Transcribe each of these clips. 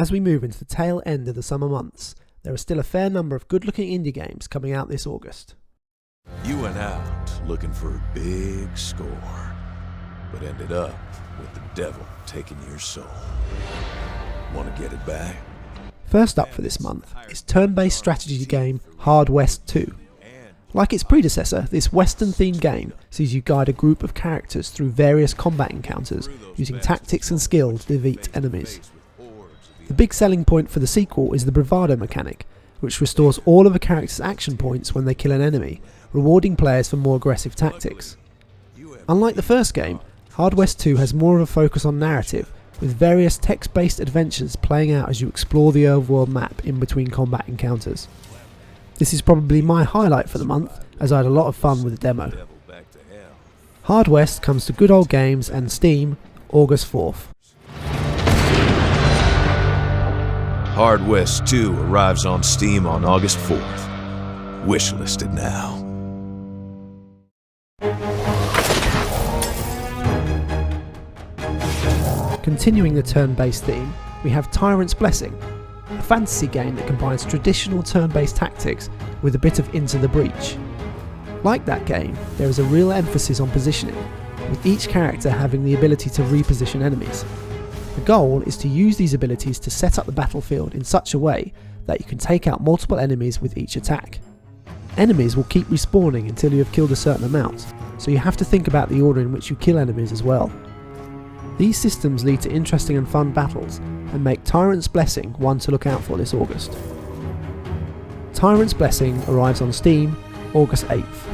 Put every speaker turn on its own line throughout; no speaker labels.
As we move into the tail end of the summer months, there are still a fair number of good-looking indie games coming out this August.
You went out looking for a big score, but ended up with the devil taking your soul. Want to get it back?
First up for this month is turn-based strategy game Hard West 2. Like its predecessor, this Western-themed game sees you guide a group of characters through various combat encounters using tactics and skill to defeat enemies. The big selling point for the sequel is the bravado mechanic, which restores all of a character's action points when they kill an enemy, rewarding players for more aggressive tactics. Unlike the first game, Hard West 2 has more of a focus on narrative, with various text-based adventures playing out as you explore the overworld map in between combat encounters. This is probably my highlight for the month, as I had a lot of fun with the demo. Hard West comes to Good Old Games and Steam August 4th.
Hard West 2 arrives on Steam on August 4th. Wishlisted now.
Continuing the turn-based theme, we have Tyrant's Blessing, a fantasy game that combines traditional turn-based tactics with a bit of Into the Breach. Like that game, there is a real emphasis on positioning, with each character having the ability to reposition enemies. The goal is to use these abilities to set up the battlefield in such a way that you can take out multiple enemies with each attack. Enemies will keep respawning until you have killed a certain amount, so you have to think about the order in which you kill enemies as well. These systems lead to interesting and fun battles, and make Tyrant's Blessing one to look out for this August. Tyrant's Blessing arrives on Steam August 8th.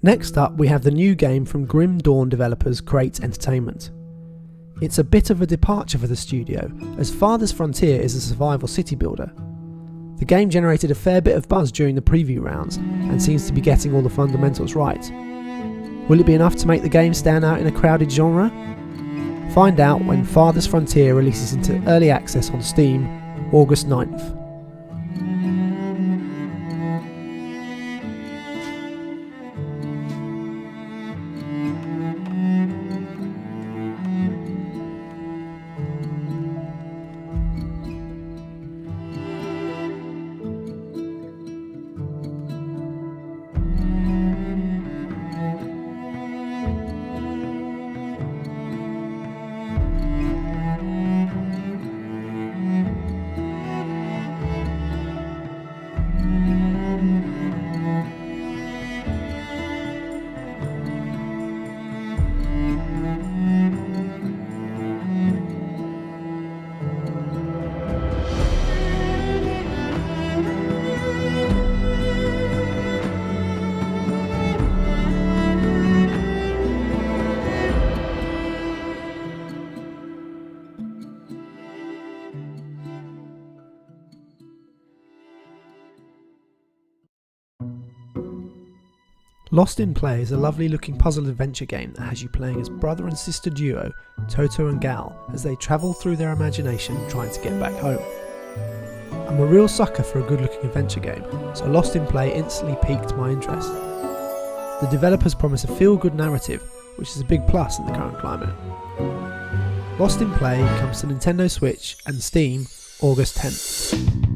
Next up, we have the new game from Grim Dawn developers Crate Entertainment. It's a bit of a departure for the studio, as Farthest Frontier is a survival city builder. The game generated a fair bit of buzz during the preview rounds, and seems to be getting all the fundamentals right. Will it be enough to make the game stand out in a crowded genre? Find out when Farthest Frontier releases into early access on Steam August 9th. Lost in Play is a lovely looking puzzle adventure game that has you playing as brother and sister duo Toto and Gal as they travel through their imagination trying to get back home. I'm a real sucker for a good looking adventure game, so Lost in Play instantly piqued my interest. The developers promise a feel good narrative, which is a big plus in the current climate. Lost in Play comes to Nintendo Switch and Steam August 10th.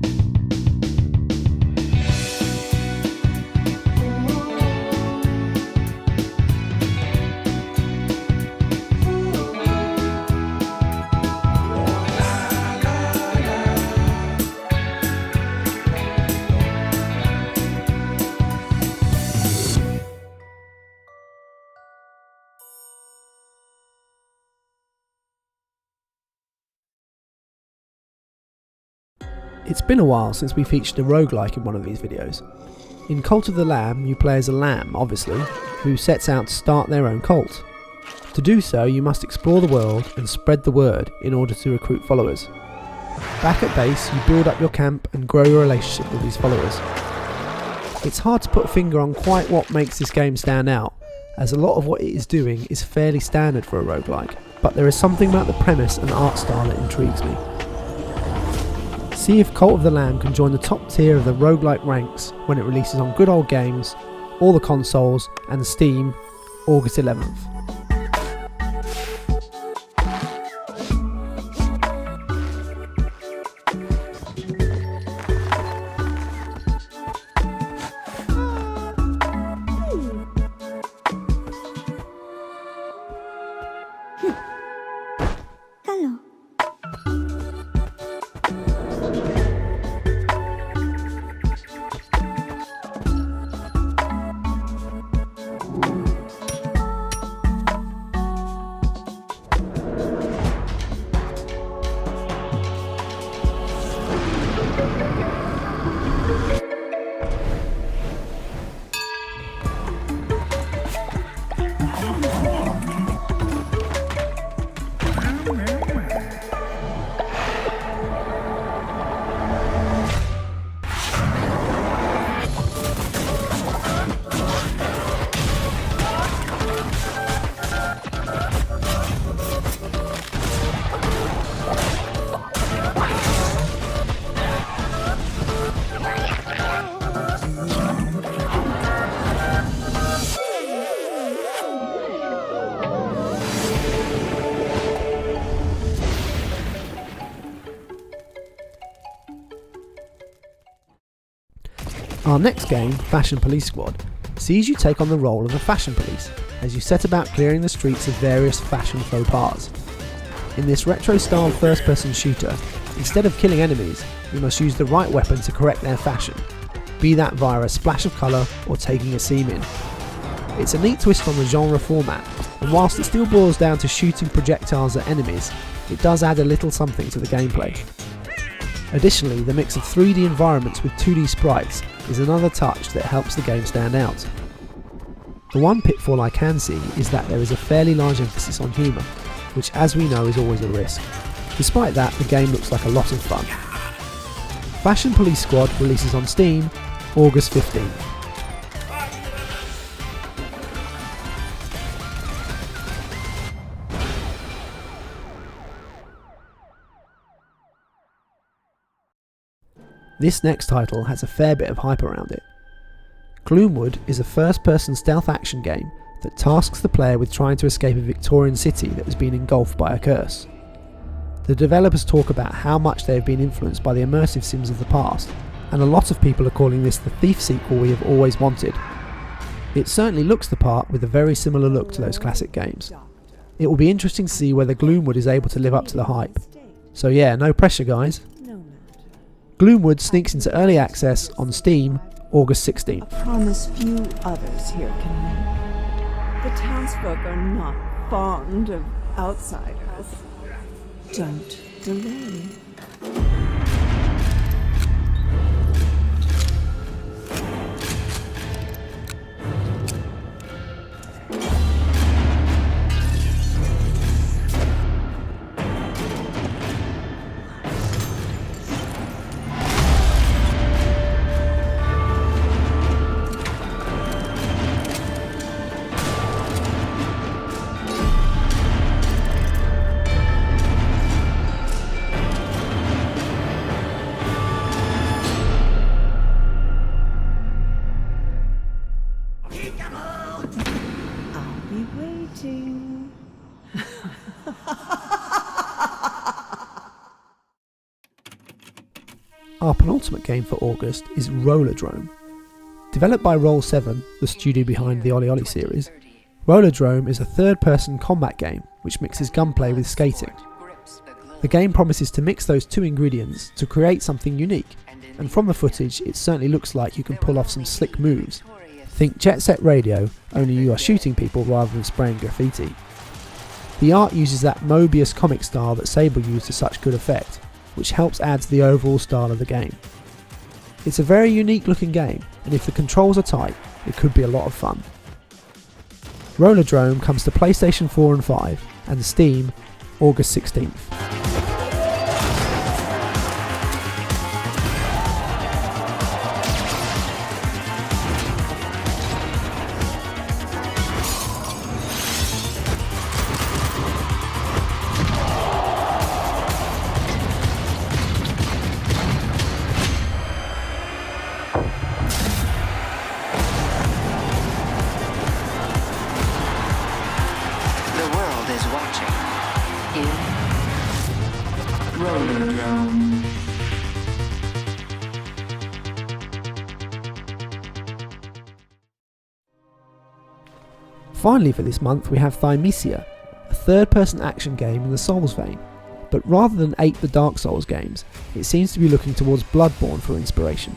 It's been a while since we featured a roguelike in one of these videos. In Cult of the Lamb, you play as a lamb, obviously, who sets out to start their own cult. To do so, you must explore the world and spread the word in order to recruit followers. Back at base, you build up your camp and grow your relationship with these followers. It's hard to put a finger on quite what makes this game stand out, as a lot of what it is doing is fairly standard for a roguelike, but there is something about the premise and art style that intrigues me. See if Cult of the Lamb can join the top tier of the roguelike ranks when it releases on Good Old Games, all the consoles, and Steam, August 11th.
Hello.
Our next game, Fashion Police Squad, sees you take on the role of a fashion police as you set about clearing the streets of various fashion faux pas. In this retro-styled first-person shooter, instead of killing enemies, you must use the right weapon to correct their fashion, be that via a splash of colour or taking a seam in. It's a neat twist on the genre format, and whilst it still boils down to shooting projectiles at enemies, it does add a little something to the gameplay. Additionally, the mix of 3D environments with 2D sprites is another touch that helps the game stand out. The one pitfall I can see is that there is a fairly large emphasis on humour, which as we know is always a risk. Despite that, the game looks like a lot of fun. Fashion Police Squad releases on Steam, August 15th. This next title has a fair bit of hype around it. Gloomwood is a first-person stealth action game that tasks the player with trying to escape a Victorian city that has been engulfed by a curse. The developers talk about how much they have been influenced by the immersive sims of the past, and a lot of people are calling this the Thief sequel we have always wanted. It certainly looks the part with a very similar look to those classic games. It will be interesting to see whether Gloomwood is able to live up to the hype. So yeah, no pressure guys. Gloomwood sneaks into early access on Steam, August 16th.
I promise few others here can make. The townsfolk are not fond of outsiders. Don't delay.
Our penultimate game for August is Rollerdrome. Developed by Roll7, the studio behind the Oli Oli series, Rollerdrome is a third-person combat game which mixes gunplay with skating. The game promises to mix those two ingredients to create something unique, and from the footage it certainly looks like you can pull off some slick moves. Think Jet Set Radio, only you are shooting people rather than spraying graffiti. The art uses that Mobius comic style that Sable used to such good effect, which helps add to the overall style of the game. It's a very unique looking game, and if the controls are tight, it could be a lot of fun. Rollerdrome comes to PlayStation 4 and 5, and Steam, August 16th.
watching in Rollerdrome.
Finally for this month we have Thymesia, a third-person action game in the Souls vein, but rather than ape the Dark Souls games, it seems to be looking towards Bloodborne for inspiration,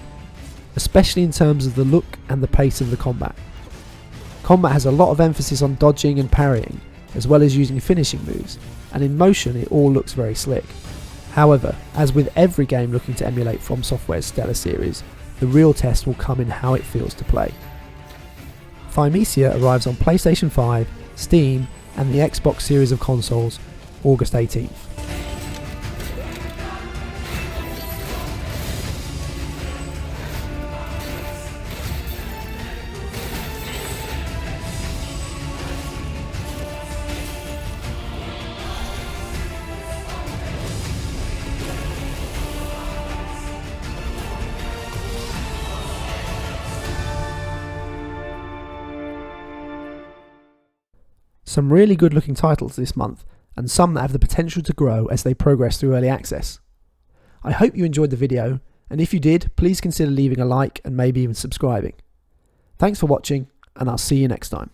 especially in terms of the look and the pace of the combat. Combat has a lot of emphasis on dodging and parrying, as well as using finishing moves, and in motion it all looks very slick. However, as with every game looking to emulate From Software's stellar series, the real test will come in how it feels to play. Thymesia arrives on PlayStation 5, Steam, and the Xbox series of consoles August 18th. Some really good looking titles this month, and some that have the potential to grow as they progress through early access. I hope you enjoyed the video, and if you did, please consider leaving a like and maybe even subscribing. Thanks for watching, and I'll see you next time.